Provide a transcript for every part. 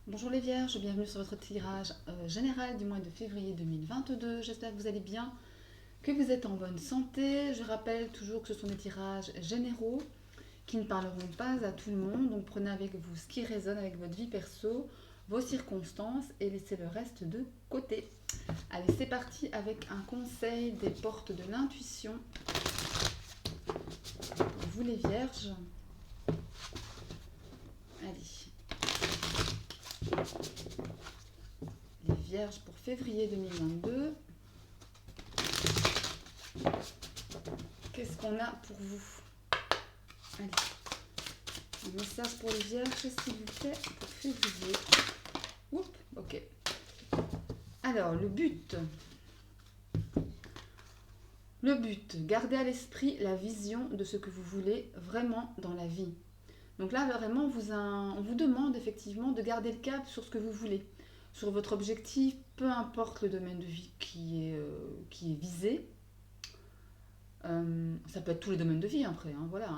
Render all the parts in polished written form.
Bonjour les Vierges, bienvenue sur votre tirage général du mois de février 2022. J'espère que vous allez bien, que vous êtes en bonne santé. Je rappelle toujours que ce sont des tirages généraux qui ne parleront pas à tout le monde. Donc prenez avec vous ce qui résonne avec votre vie perso, vos circonstances et laissez le reste de côté. Allez, c'est parti avec un conseil des portes de l'intuition pour vous les Vierges. Allez. Les Vierges pour février 2022. Qu'est-ce qu'on a pour vous? Allez. Un message pour les Vierges, s'il vous plaît, pour février. Oups, ok. Alors, le but. Le but, gardez à l'esprit la vision de ce que vous voulez vraiment dans la vie. Donc là, vraiment, on vous demande effectivement de garder le cap sur ce que vous voulez, sur votre objectif, peu importe le domaine de vie qui est visé. Ça peut être tous les domaines de vie après, hein, voilà.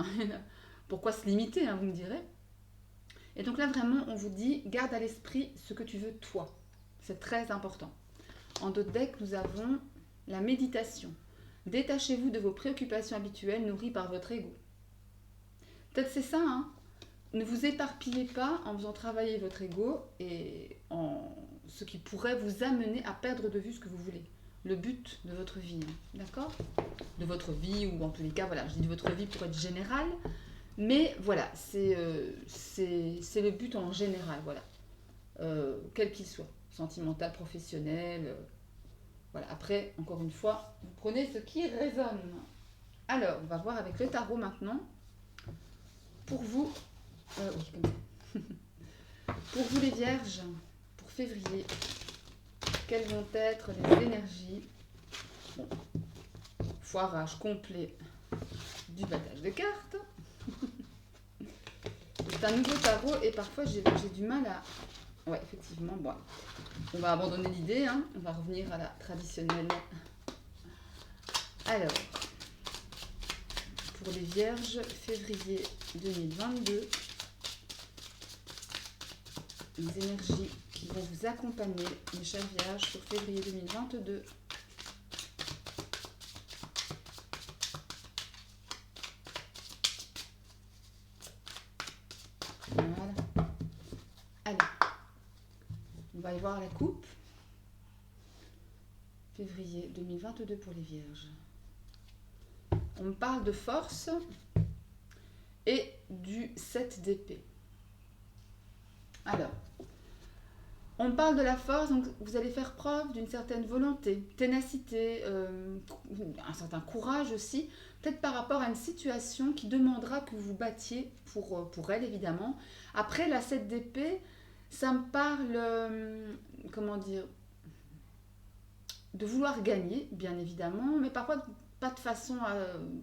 Pourquoi se limiter, hein, vous me direz. Et donc là, vraiment, on vous dit, garde à l'esprit ce que tu veux toi. C'est très important. En d'autres decks, nous avons la méditation. Détachez-vous de vos préoccupations habituelles nourries par votre ego. Peut-être c'est ça, hein. Ne vous éparpillez pas en faisant travailler votre ego et en ce qui pourrait vous amener à perdre de vue ce que vous voulez. Le but de votre vie, hein, d'accord? De votre vie, ou en tous les cas, voilà, je dis de votre vie pour être général, mais voilà, c'est le but en général, voilà, quel qu'il soit, sentimental, professionnel, voilà. Après, encore une fois, vous prenez ce qui résonne. Alors, on va voir avec le tarot maintenant, pour vous, oui, comme ça. Pour vous les Vierges, pour février, quelles vont être les énergies? Bon, foirage complet du battage de cartes. C'est un nouveau tarot et parfois j'ai du mal à... Ouais, effectivement, bon, on va abandonner l'idée, hein, on va revenir à la traditionnelle. Alors, pour les Vierges, février 2022, les énergies qui vont vous accompagner, mes chers Vierges, sur février 2022. Voilà. Allez, on va y voir la coupe. Février 2022 pour les Vierges. On me parle de force et du 7 d'épée. Alors, on me parle de la force, donc vous allez faire preuve d'une certaine volonté, ténacité, un certain courage aussi, peut-être par rapport à une situation qui demandera que vous vous battiez pour elle, évidemment. Après, la 7 d'épée, ça me parle, comment dire, de vouloir gagner, bien évidemment, mais parfois pas de façon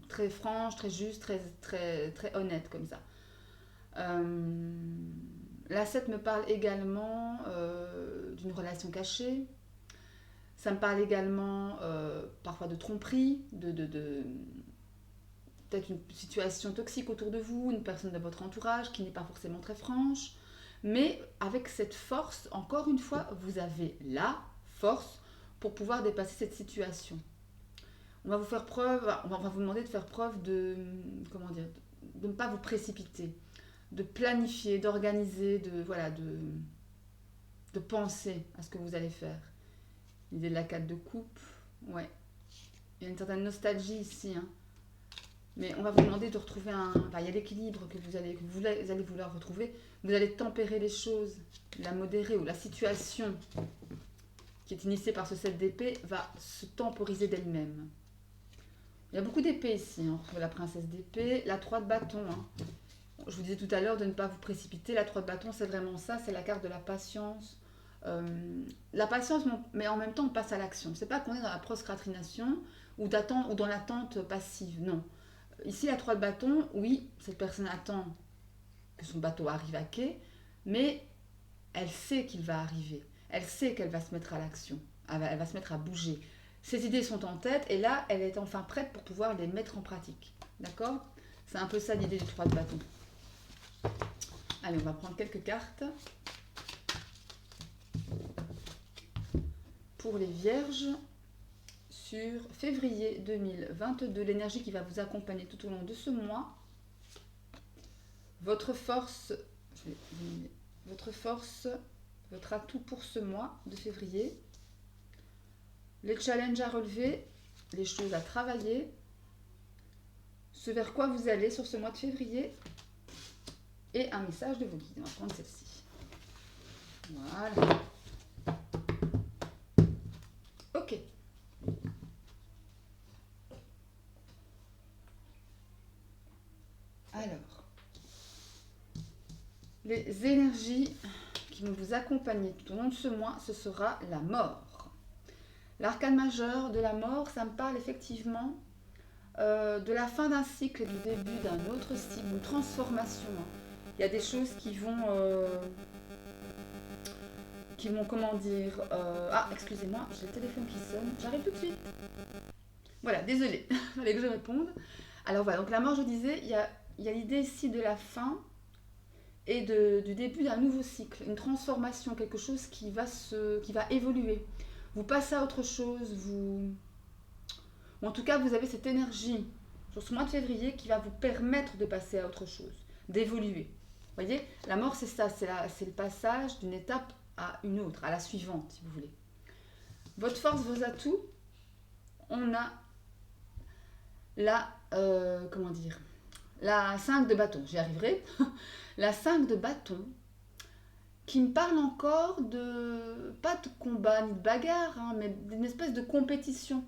très franche, très juste, très honnête comme ça. La 7 me parle également d'une relation cachée. Ça me parle également parfois de tromperie, peut-être une situation toxique autour de vous, une personne de votre entourage qui n'est pas forcément très franche. Mais avec cette force, encore une fois, vous avez la force pour pouvoir dépasser cette situation. On va vous faire preuve, on va vous demander de faire preuve de, comment dire, de ne pas vous précipiter, de planifier, d'organiser, de penser à ce que vous allez faire. L'idée de la 4 de coupe, ouais. Il y a une certaine nostalgie ici, hein. Mais on va vous demander de retrouver il y a l'équilibre que vous allez vouloir retrouver. Vous allez tempérer les choses, la modérer, ou la situation qui est initiée par ce 7 d'épée va se temporiser d'elle-même. Il y a beaucoup d'épées ici, hein. On retrouve la princesse d'épée, la 3 de bâton, hein. Je vous disais tout à l'heure de ne pas vous précipiter. La 3 de bâton, c'est vraiment ça, c'est la carte de la patience. La patience, mais en même temps, on passe à l'action. C'est pas qu'on est dans la procrastination ou dans l'attente passive, non. Ici, la 3 de bâton, oui, cette personne attend que son bateau arrive à quai, mais elle sait qu'il va arriver. Elle sait qu'elle va se mettre à l'action. Elle va se mettre à bouger. Ses idées sont en tête et là, elle est enfin prête pour pouvoir les mettre en pratique. D'accord? C'est un peu ça l'idée du 3 de bâton. Allez, on va prendre quelques cartes. pour les vierges sur février 2022, l'énergie qui va vous accompagner tout au long de ce mois. Votre force, votre atout pour ce mois de février, les challenges à relever, les choses à travailler, ce vers quoi vous allez sur ce mois de février et un message de vos guides. On va prendre celle-ci. Voilà. Ok. Alors, les énergies qui vont vous accompagner tout au long de ce mois, ce sera la mort. L'arcane majeur de la mort, ça me parle effectivement de la fin d'un cycle et du début d'un autre cycle, une transformation. Il y a des choses qui vont comment dire... Ah, excusez-moi, j'ai le téléphone qui sonne. J'arrive tout de suite. Voilà, désolée, il fallait que je réponde. Alors voilà, donc la mort, je disais, il y a l'idée ici de la fin et du début d'un nouveau cycle, une transformation, quelque chose qui va évoluer. Vous passez à autre chose, ou en tout cas, vous avez cette énergie sur ce mois de février qui va vous permettre de passer à autre chose, d'évoluer. Vous voyez, la mort, c'est ça, c'est le passage d'une étape à une autre, à la suivante, si vous voulez. Votre force, vos atouts, on a la, comment dire, la 5 de bâton, j'y arriverai. La 5 de bâton, qui me parle encore de, pas de combat ni de bagarre, hein, mais d'une espèce de compétition.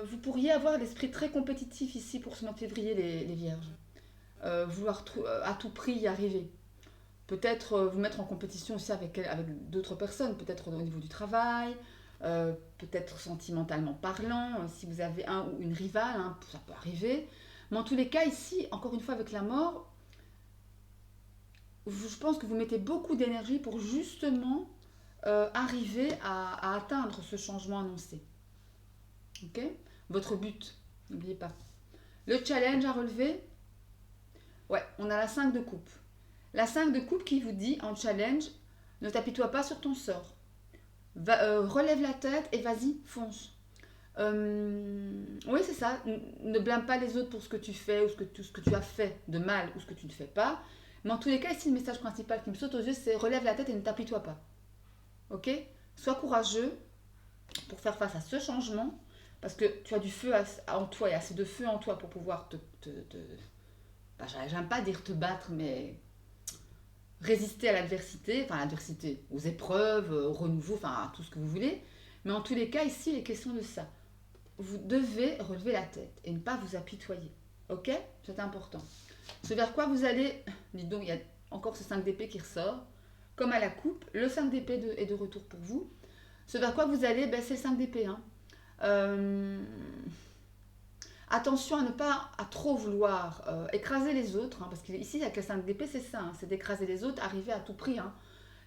Vous pourriez avoir l'esprit très compétitif ici pour ce mois de février, les vierges. Vouloir à tout prix y arriver. Peut-être vous mettre en compétition aussi avec d'autres personnes, peut-être au niveau du travail, peut-être sentimentalement parlant, si vous avez un ou une rivale, hein, ça peut arriver. Mais en tous les cas, ici, encore une fois avec la mort, je pense que vous mettez beaucoup d'énergie pour justement arriver à atteindre ce changement annoncé. Ok ? Votre but, n'oubliez pas. Le challenge à relever, ouais, on a la 5 de coupe. La 5 de coupe qui vous dit en challenge, ne t'apitoie pas sur ton sort. Relève la tête et vas-y, fonce. Oui, c'est ça. Ne blâme pas les autres pour ce que tu fais ou tout ce que tu as fait de mal ou ce que tu ne fais pas. Mais en tous les cas, ici, le message principal qui me saute aux yeux, c'est relève la tête et ne t'apitoie pas. Ok ? Sois courageux pour faire face à ce changement parce que tu as du feu en toi, il y a assez de feu en toi pour pouvoir bah, j'aime pas dire te battre, mais résister à l'adversité, enfin à l'adversité, aux épreuves, au renouveau, enfin à tout ce que vous voulez. Mais en tous les cas, ici, il est question de ça. Vous devez relever la tête et ne pas vous apitoyer. Ok ? C'est important. Ce vers quoi vous allez, dites donc, il y a encore ce 5 d'épée qui ressort. Comme à la coupe, le 5 d'épée est de retour pour vous. Ce vers quoi vous allez, ben, c'est le 5 d'épée. Hein. Attention à ne pas trop vouloir écraser les autres, hein, parce qu'ici, avec le 5 d'épée, c'est ça, hein, c'est d'écraser les autres, arriver à tout prix. Hein,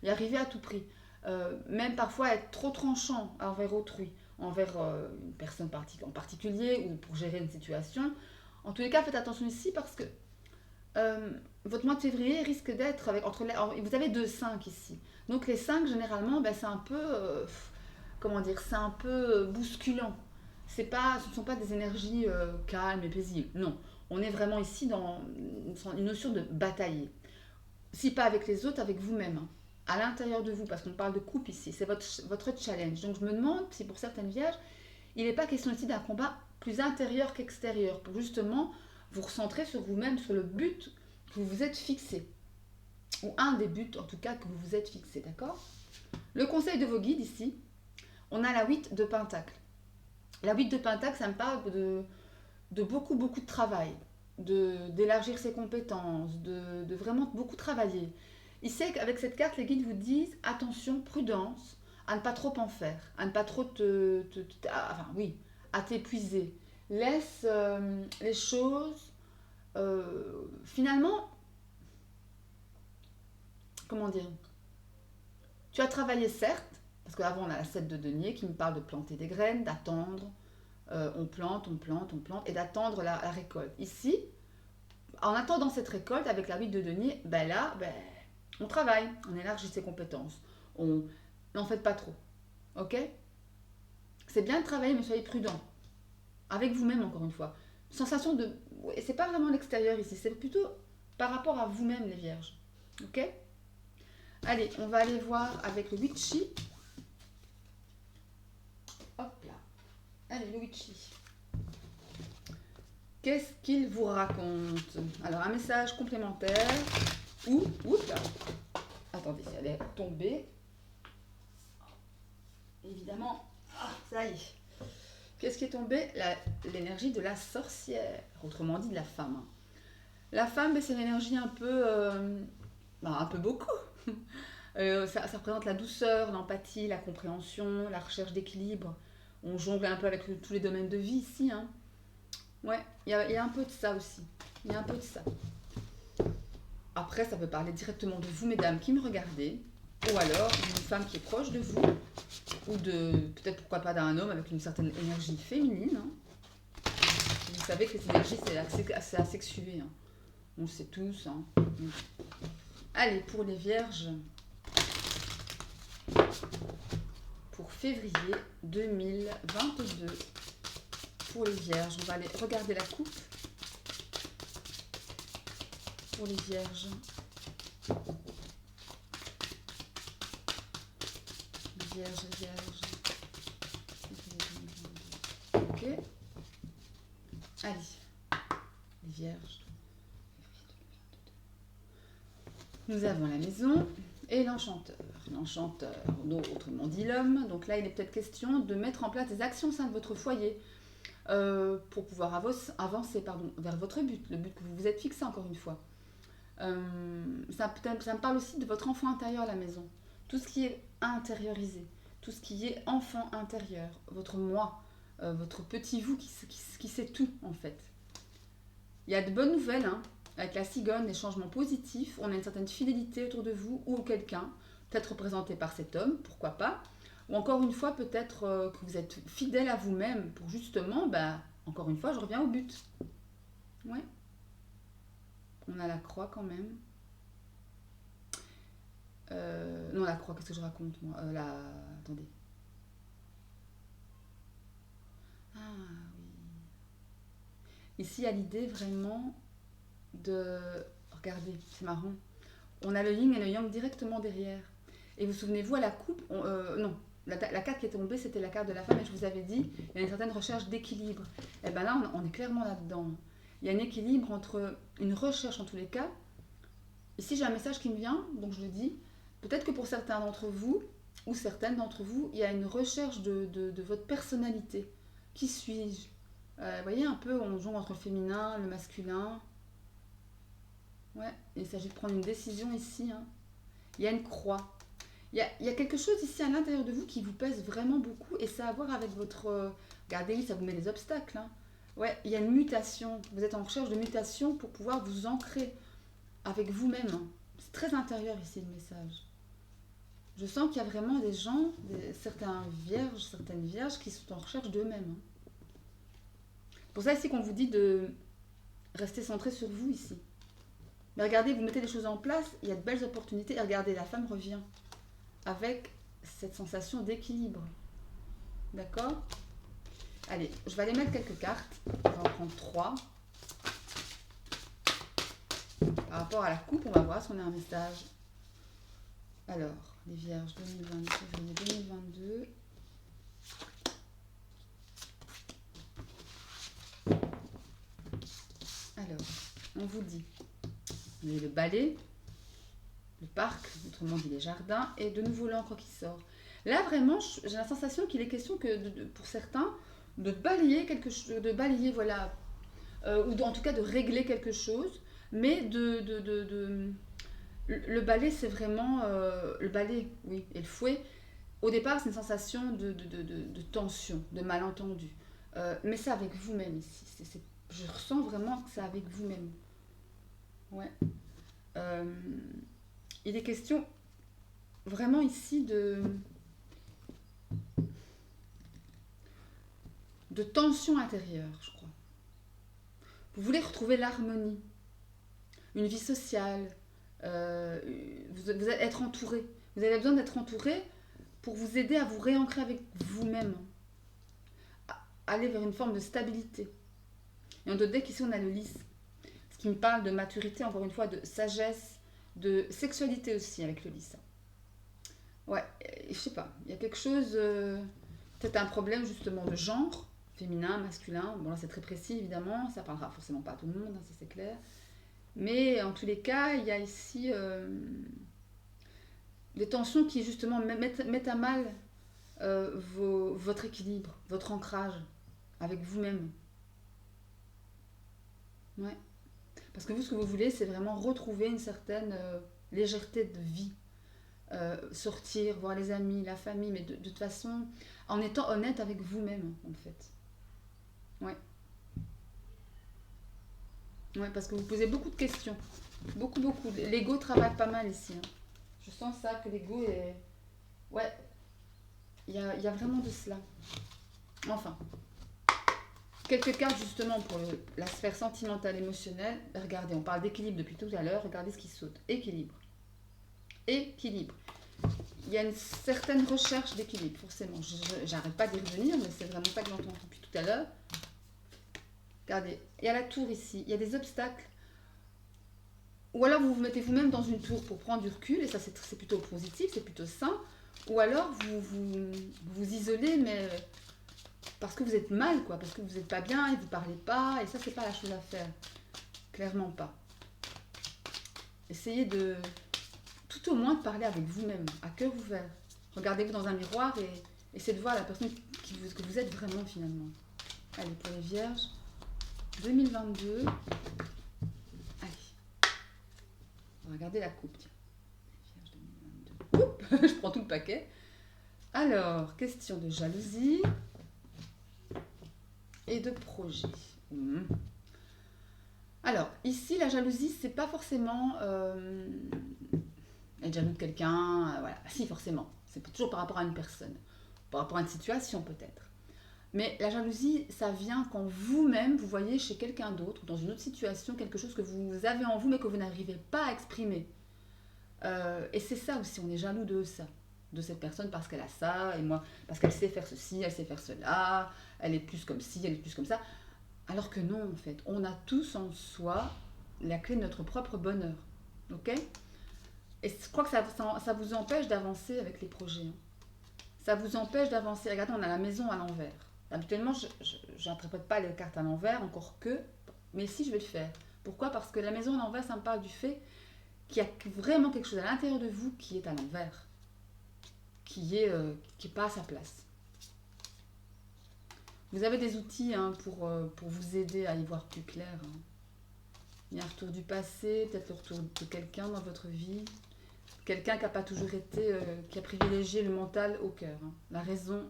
y arriver à tout prix. Même parfois être trop tranchant envers autrui, envers une personne en particulier ou pour gérer une situation. En tous les cas, faites attention ici parce que votre mois de février risque d'être vous avez 2 5 ici. Donc les 5 généralement, ben, c'est un peu comment dire, c'est un peu bousculant. Ce ne sont pas des énergies calmes et paisibles. Non, on est vraiment ici dans une notion de batailler. Si pas avec les autres, avec vous-même. Hein. À l'intérieur de vous, parce qu'on parle de coupe ici, c'est votre challenge. Donc je me demande si pour certaines vierges, il n'est pas question ici d'un combat plus intérieur qu'extérieur, pour justement vous recentrer sur vous-même, sur le but que vous vous êtes fixé. Ou un des buts en tout cas que vous vous êtes fixé, d'accord ? Le conseil de vos guides ici, on a la 8 de Pentacle. La 8 de Pentacle, ça me parle de beaucoup, beaucoup de travail, d'élargir ses compétences, de vraiment beaucoup travailler. Ici, avec cette carte, les guides vous disent attention, prudence, à ne pas trop en faire, à ne pas trop à t'épuiser. Laisse les choses, finalement, comment dire, tu as travaillé certes, parce qu'avant on a la 7 de denier qui me parle de planter des graines, d'attendre, on plante, et d'attendre la récolte. Ici, en attendant cette récolte, avec la 8 de denier, ben là, on travaille, on élargit ses compétences. N'en faites pas trop. Ok ? C'est bien de travailler, mais soyez prudent. Avec vous-même, encore une fois. Sensation de... ouais, c'est pas vraiment l'extérieur ici, c'est plutôt par rapport à vous-même, les vierges. Ok? Allez, on va aller voir avec le Witchy. Hop là. Allez, le Witchy. Qu'est-ce qu'il vous raconte? Alors, un message complémentaire. Oups là. Attendez, elle est tombée. Évidemment, ça y est. Qu'est-ce qui est tombé? L'énergie de la sorcière, autrement dit de la femme. La femme, c'est l'énergie un peu... un peu beaucoup. Ça représente la douceur, l'empathie, la compréhension, la recherche d'équilibre. On jongle un peu avec tous les domaines de vie ici. Hein. Ouais, il y a un peu de ça aussi. Il y a un peu de ça. Après, ça peut parler directement de vous, mesdames, qui me regardez. Ou alors d'une femme qui est proche de vous. Ou de, peut-être pourquoi pas d'un homme avec une certaine énergie féminine. Hein. Vous savez que les énergies, c'est asexué. Hein. On le sait tous. Hein. Allez, pour les vierges, pour février 2022, pour les vierges, on va aller regarder la coupe. Pour les vierges. Les vierges. Ok. Allez, les vierges. Nous avons la maison et l'enchanteur. L'enchanteur, autrement dit l'homme. Donc là, il est peut-être question de mettre en place des actions au sein de votre foyer pour pouvoir avancer vers votre but, le but que vous vous êtes fixé encore une fois. Ça me parle aussi de votre enfant intérieur à la maison. Tout ce qui est intériorisé, tout ce qui est enfant intérieur, votre moi, votre petit vous qui sait tout en fait. Il y a de bonnes nouvelles, hein. Avec la cigogne, des changements positifs, on a une certaine fidélité autour de vous ou quelqu'un, peut-être représenté par cet homme, pourquoi pas. Ou encore une fois, peut-être que vous êtes fidèle à vous-même pour justement, encore une fois, je reviens au but. Ouais. On a la croix quand même. Non, la croix, qu'est-ce que je raconte moi Attendez. Ah oui. Ici, il y a l'idée vraiment de... Regardez, c'est marrant. On a le yin et le yang directement derrière. Et vous souvenez-vous, à la coupe... non, la carte qui est tombée, c'était la carte de la femme. Et je vous avais dit, il y a une certaine recherche d'équilibre. Et bien là, on est clairement là-dedans. Il y a un équilibre entre une recherche en tous les cas. Ici, j'ai un message qui me vient, donc je le dis. Peut-être que pour certains d'entre vous, ou certaines d'entre vous, il y a une recherche de votre personnalité. Qui suis-je? Vous voyez un peu, on joue entre le féminin, le masculin. Ouais, il s'agit de prendre une décision ici. Hein. Il y a une croix. Il y a quelque chose ici à l'intérieur de vous qui vous pèse vraiment beaucoup et ça a à voir avec votre... regardez, ça vous met des obstacles. Hein. Ouais, il y a une mutation. Vous êtes en recherche de mutation pour pouvoir vous ancrer avec vous-même. Hein. C'est très intérieur ici le message. Je sens qu'il y a vraiment des gens, certaines vierges qui sont en recherche d'eux-mêmes. Hein. Pour ça ici qu'on vous dit de rester centré sur vous ici. Mais regardez, vous mettez des choses en place, il y a de belles opportunités. Et regardez, la femme revient avec cette sensation d'équilibre. D'accord? Allez, je vais aller mettre quelques cartes. On va en prendre 3. Par rapport à la coupe, on va voir si on a un message. Alors, les vierges 2022, février 2022. Alors, on vous dit, vous avez le balai, le parc, autrement dit les jardins, et de nouveau l'encre qui sort. Là, vraiment, j'ai la sensation qu'il est question que, pour certains, de balayer quelque chose, voilà, ou en tout cas de régler quelque chose, mais le balai, c'est vraiment, le balai, oui, et le fouet, au départ, c'est une sensation de tension, de malentendu. Mais c'est avec vous-même ici. Je ressens vraiment que c'est avec vous-même. Ouais. Il est question vraiment ici de tension intérieure, je crois. Vous voulez retrouver l'harmonie, une vie sociale, vous allez être entouré. Vous avez besoin d'être entouré pour vous aider à vous réancrer avec vous-même. aller vers une forme de stabilité. Et en d'autres decks, ici, on a le lys. Ce qui me parle de maturité, encore une fois, de sagesse, de sexualité aussi avec le lys. Ouais, je sais pas. Il y a quelque chose, peut-être un problème justement de genre, féminin, masculin. Bon, là, c'est très précis, évidemment. Ça parlera forcément pas à tout le monde, hein, ça c'est clair. Mais en tous les cas, il y a ici des tensions qui justement mettent à mal votre équilibre, votre ancrage avec vous-même. Ouais. Parce que vous, ce que vous voulez, c'est vraiment retrouver une certaine légèreté de vie. Sortir, voir les amis, la famille, mais de toute façon, en étant honnête avec vous-même, en fait. Ouais. Ouais, parce que vous posez beaucoup de questions. Beaucoup, beaucoup. L'ego travaille pas mal ici, hein. Je sens ça, que l'ego est... Ouais, il y a vraiment de cela. Enfin, quelques cartes justement pour la sphère sentimentale, émotionnelle. Regardez, on parle d'équilibre depuis tout à l'heure. Regardez ce qui saute. Équilibre. Équilibre. Il y a une certaine recherche d'équilibre, forcément. J'arrête pas d'y revenir, mais c'est vraiment ça que j'entends depuis tout à l'heure. Regardez, il y a la tour ici. Il y a des obstacles. Ou alors vous vous mettez vous-même dans une tour pour prendre du recul, et ça c'est plutôt positif, c'est plutôt sain. Ou alors vous isolez, mais parce que vous êtes mal, quoi, parce que vous n'êtes pas bien et vous ne parlez pas, et ça c'est pas la chose à faire. Clairement pas. Essayez de tout au moins de parler avec vous-même, à cœur ouvert. Regardez-vous dans un miroir et essayez de voir la personne que vous êtes vraiment finalement. Allez, pour les vierges, 2022. Allez, on va regarder la coupe, tiens. Vierge 2022. Oups, je prends tout le paquet. Alors, question de jalousie et de projet. Alors, ici, la jalousie, c'est pas forcément être jaloux de quelqu'un, voilà. Si, forcément. C'est toujours par rapport à une personne, par rapport à une situation peut-être. Mais la jalousie, ça vient quand vous-même, vous voyez chez quelqu'un d'autre, dans une autre situation, quelque chose que vous avez en vous, mais que vous n'arrivez pas à exprimer. Et c'est ça aussi, on est jaloux de ça, de cette personne parce qu'elle a ça, et moi, parce qu'elle sait faire ceci, elle sait faire cela, elle est plus comme ci, elle est plus comme ça. Alors que non, en fait, on a tous en soi la clé de notre propre bonheur. Ok ? Et je crois que ça vous empêche d'avancer avec les projets. Hein. Ça vous empêche d'avancer. Regardez, on a la maison à l'envers. Habituellement, je n'interprète pas les cartes à l'envers, encore que, mais si je vais le faire. Pourquoi ? Parce que la maison à l'envers, ça me parle du fait qu'il y a vraiment quelque chose à l'intérieur de vous qui est à l'envers, qui est pas à sa place. Vous avez des outils hein, pour vous aider à y voir plus clair. Hein. Il y a un retour du passé, peut-être le retour de quelqu'un dans votre vie. Quelqu'un qui n'a pas toujours été, qui a privilégié le mental au cœur, hein. La raison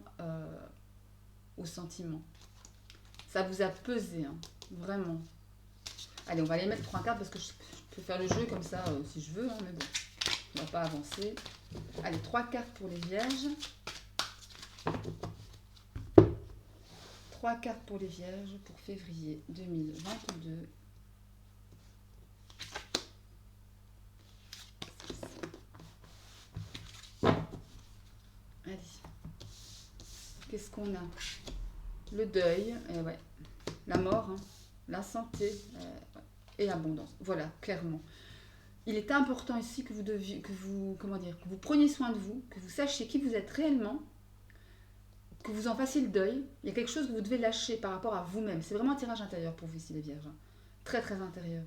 au sentiment. Ça vous a pesé, hein, vraiment. Allez, on va les mettre 3 cartes parce que je peux faire le jeu comme ça si je veux, hein, mais bon, on ne va pas avancer. Allez, 3 cartes pour les vierges. 3 cartes pour les vierges pour février 2022. Allez. Qu'est-ce qu'on a ? Le deuil, ouais. La mort, hein. La santé et l'abondance. Voilà, clairement. Il est important ici que vous preniez soin de vous, que vous sachiez qui vous êtes réellement, que vous en fassiez le deuil. Il y a quelque chose que vous devez lâcher par rapport à vous-même. C'est vraiment un tirage intérieur pour vous ici, les vierges. Hein. Très, très intérieur.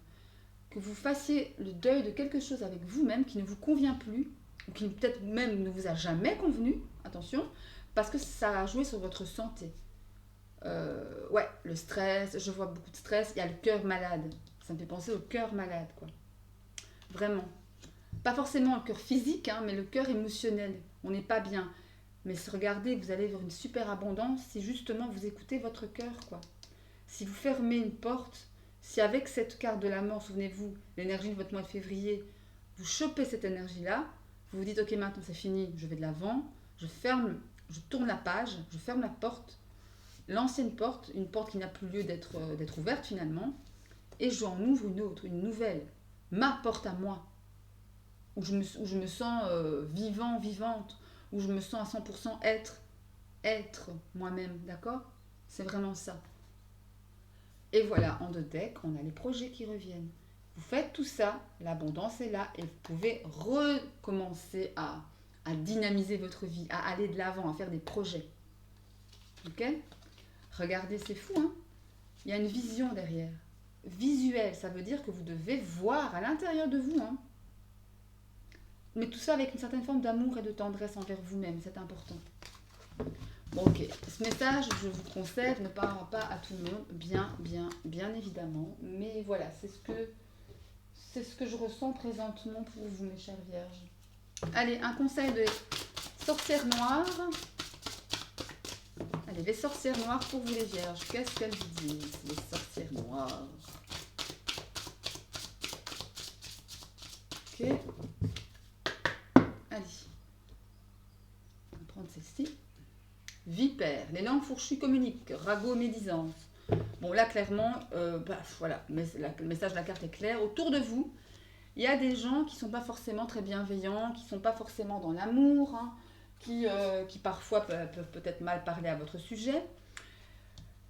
Que vous fassiez le deuil de quelque chose avec vous-même qui ne vous convient plus, ou qui peut-être même ne vous a jamais convenu, attention, parce que ça a joué sur votre santé. Ouais, le stress, je vois beaucoup de stress, il y a le cœur malade. Ça me fait penser au cœur malade, quoi. Vraiment. Pas forcément le cœur physique, hein, mais le cœur émotionnel. On n'est pas bien. Mais regardez, vous allez vers une super abondance si justement vous écoutez votre cœur, quoi. Si vous fermez une porte, si avec cette carte de la mort, souvenez-vous, l'énergie de votre mois de février, vous chopez cette énergie-là, vous vous dites, ok, maintenant c'est fini, je vais de l'avant, je tourne la page, je ferme la porte, l'ancienne porte, une porte qui n'a plus lieu d'être ouverte finalement, et j'en ouvre une autre, une nouvelle, ma porte à moi, où je me sens vivante, où je me sens à 100% être moi-même, d'accord ? C'est vraiment ça. Et voilà, en 2 decks, on a les projets qui reviennent. Vous faites tout ça, l'abondance est là et vous pouvez recommencer à dynamiser votre vie, à aller de l'avant, à faire des projets. Ok? Regardez, c'est fou, hein? Il y a une vision derrière. Visuel, ça veut dire que vous devez voir à l'intérieur de vous, hein? Mais tout ça avec une certaine forme d'amour et de tendresse envers vous-même, c'est important. Bon, ok, ce message, je vous conseille, ne parlera pas à tout le monde, bien évidemment. Mais voilà, c'est ce que je ressens présentement pour vous, mes chères vierges. Allez, un conseil de sorcière noire. Allez, les sorcières noires pour vous, les vierges. Qu'est-ce qu'elles vous disent, les sorcières noires? Ok. Allez. On va prendre celle-ci. Vipère, les langues fourchues communiquent, ragot, médisance. Bon, là, clairement, voilà, le message de la carte est clair. Autour de vous, il y a des gens qui ne sont pas forcément très bienveillants, qui ne sont pas forcément dans l'amour, hein, qui parfois peuvent peut-être mal parler à votre sujet.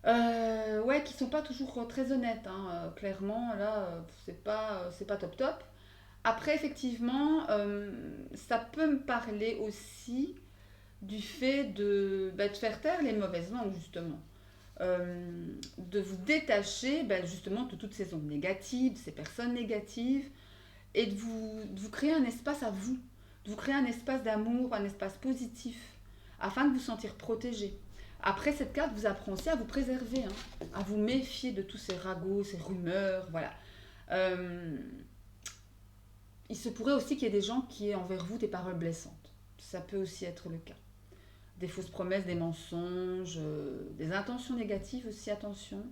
Ouais, qui ne sont pas toujours très honnêtes, hein, clairement, là, c'est pas top top. Après, effectivement, ça peut me parler aussi du fait de faire taire les mauvaises langues, justement. De vous détacher justement de toutes ces ondes négatives, de ces personnes négatives, et de vous créer un espace à vous, de vous créer un espace d'amour, un espace positif, afin de vous sentir protégé. Après, cette carte vous apprend aussi à vous préserver, hein, à vous méfier de tous ces ragots, ces rumeurs, voilà. Il se pourrait aussi qu'il y ait des gens qui aient envers vous des paroles blessantes. Ça peut aussi être le cas. Des fausses promesses, des mensonges, des intentions négatives aussi, attention.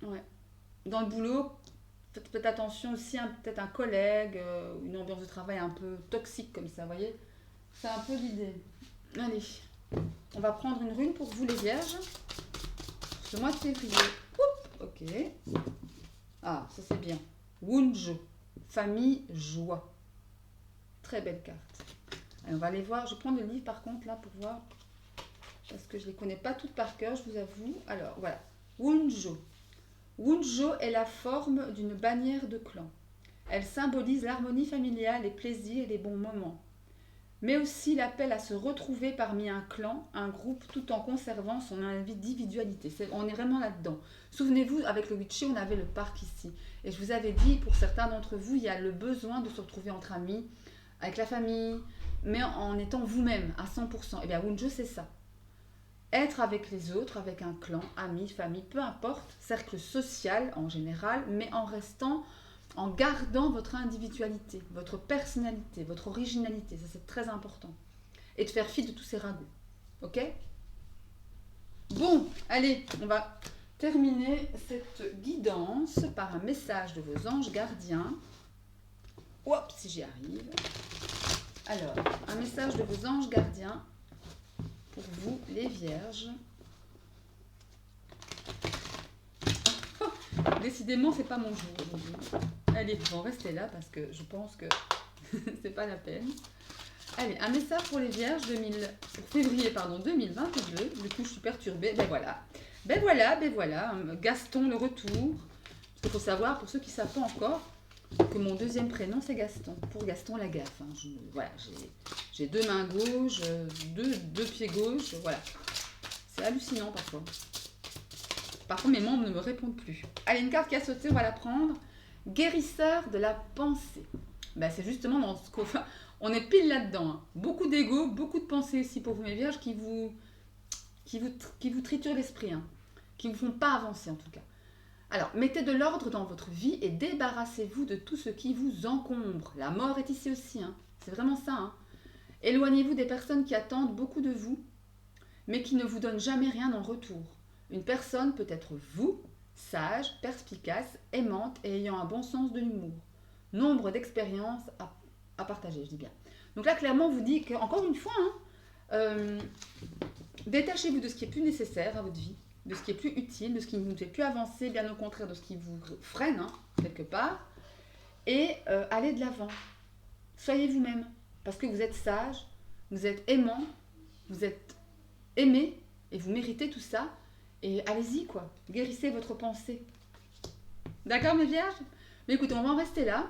Ouais. Dans le boulot, faites attention aussi, peut-être un collègue, une ambiance de travail un peu toxique comme ça, vous voyez? C'est un peu l'idée. Allez, on va prendre une rune pour vous les vierges. Pour ce mois de février. Oups, ok. Ah, ça c'est bien. Wunjo, famille, joie. Très belle carte. Allez, on va aller voir. Je prends le livre par contre là pour voir. Parce que je ne les connais pas toutes par cœur, je vous avoue. Alors voilà. Wunjo. Wunjo est la forme d'une bannière de clan. Elle symbolise l'harmonie familiale, les plaisirs et les bons moments. Mais aussi l'appel à se retrouver parmi un clan, un groupe, tout en conservant son individualité. On est vraiment là-dedans. Souvenez-vous, avec le Witchy, on avait le parc ici. Et je vous avais dit, pour certains d'entre vous, il y a le besoin de se retrouver entre amis, avec la famille, mais en étant vous-même à 100%. Et bien, Wunjo, c'est ça. Être avec les autres, avec un clan, amis, famille, peu importe, cercle social en général, mais en gardant votre individualité, votre personnalité, votre originalité. Ça, c'est très important. Et de faire fi de tous ces ragots. Ok? Bon, allez, on va terminer cette guidance par un message de vos anges gardiens. Hop, si j'y arrive. Alors, un message de vos anges gardiens pour vous, les vierges. Décidément, c'est pas mon jour aujourd'hui. Allez, bon, restez là parce que je pense que c'est pas la peine. Allez, un message pour les vierges pour février 2022. Du coup, je suis perturbée. Ben voilà. Gaston, le retour. Parce qu'il faut savoir, pour ceux qui ne savent pas encore, que mon deuxième prénom, c'est Gaston. Pour Gaston Lagaffe. Hein. Voilà, j'ai 2 mains gauches, deux pieds gauches. Voilà. C'est hallucinant parfois. Par contre, mes membres ne me répondent plus. Allez, une carte qui a sauté, on va la prendre. Guérisseur de la pensée. C'est justement dans ce qu'on fait. On est pile là-dedans. Hein. Beaucoup d'ego, beaucoup de pensées aussi pour vous, mes vierges, qui vous triturent l'esprit. Hein. Qui ne vous font pas avancer, en tout cas. Alors, mettez de l'ordre dans votre vie et débarrassez-vous de tout ce qui vous encombre. La mort est ici aussi. Hein. C'est vraiment ça. Hein. Éloignez-vous des personnes qui attendent beaucoup de vous, mais qui ne vous donnent jamais rien en retour. Une personne peut être vous, sage, perspicace, aimante et ayant un bon sens de l'humour. Nombre d'expériences à partager, je dis bien. Donc là, clairement, on vous dit qu'encore une fois, détachez-vous de ce qui est plus nécessaire à votre vie, de ce qui est plus utile, de ce qui ne vous fait plus avancer, bien au contraire de ce qui vous freine, quelque part, et allez de l'avant. Soyez vous-même, parce que vous êtes sage, vous êtes aimant, Vous êtes aimé et vous méritez tout ça. Et allez-y, quoi. Guérissez votre pensée. D'accord, mes vierges? Mais écoutez, on va en rester là.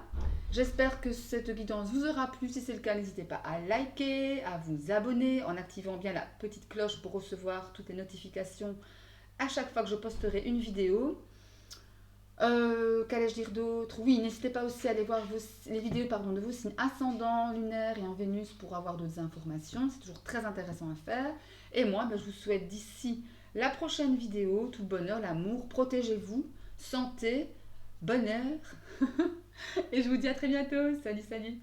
J'espère que cette guidance vous aura plu. Si c'est le cas, n'hésitez pas à liker, à vous abonner en activant bien la petite cloche pour recevoir toutes les notifications à chaque fois que je posterai une vidéo. Qu'allais-je dire d'autre? Oui, n'hésitez pas aussi à aller voir les vidéos de vos signes ascendants, lunaires et en Vénus pour avoir d'autres informations. C'est toujours très intéressant à faire. Et moi, je vous souhaite d'ici la prochaine vidéo, tout le bonheur, l'amour, protégez-vous, santé, bonheur. Et je vous dis à très bientôt. Salut, salut.